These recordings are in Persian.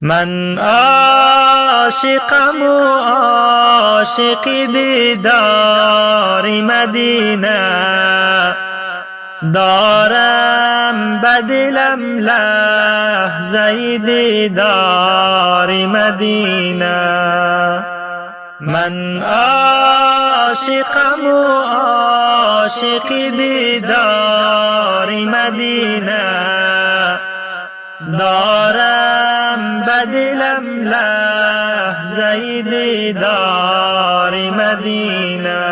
من عاشقم و عاشق دیدار مدینه، دارم بدلم لحظه دیدار مدینه. من عاشقم و عاشق دیدار مدینه، دارم بدلم لحظه دیدار مدینه.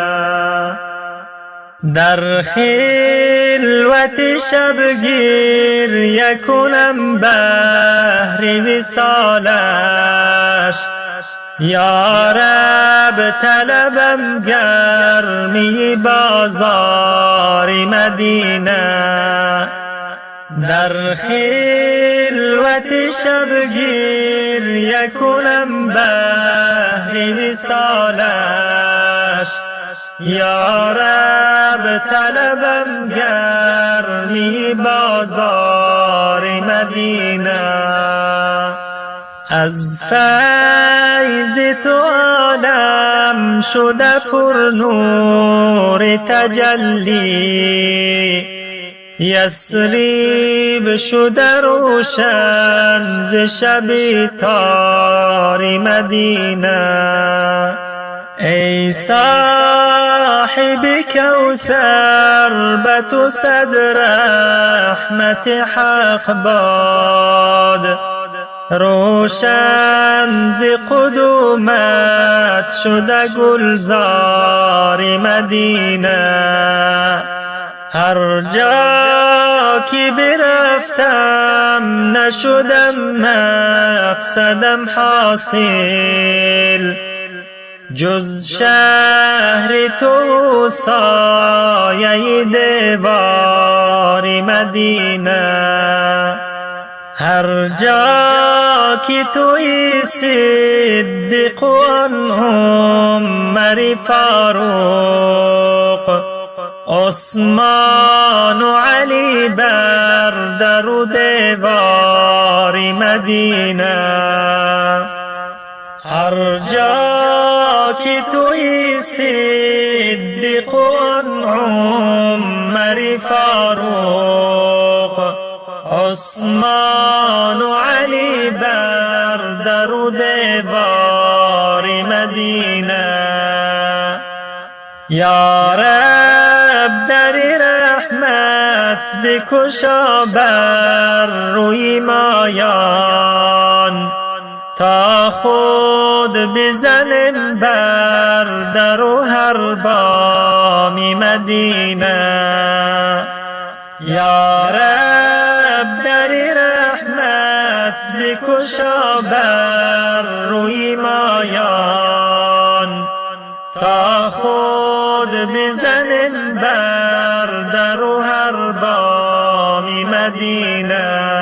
در خلوت شبگیر کنم بهر وصالش، یا رب طلبم گرمی بازار مدینه. در خلوت شبگیر کنم بهر وصالش، یا رب طلبم گرمی بازار مدینه. از فیض تو عالم شده پر نور تجلی، یثرب شده روشن ز شب تار مدینه. ای صاحب کوثر به تو صد رحمت حق باد، روشن ز قدومت شده گلزار مدینه. هر جا که برفتم نشدم مقصدم حاصل، جز شهر تو سایه دیوار مدینه. هر جا که توی صدیق و عمر فاروق، عثمان و علی بر در و دیوار مدینه. هر جا که توی صدیق و عمر فاروق، عثمان و علی بر در و دیوار مدینه. یا رب در رحمت بگشا بر روی مایان، تا خود بزنم بر در و هر بام مدینه. یا رب در رحمت بگشا بر روی مایان، تا خود بزنم بر در و هر بام مدینه.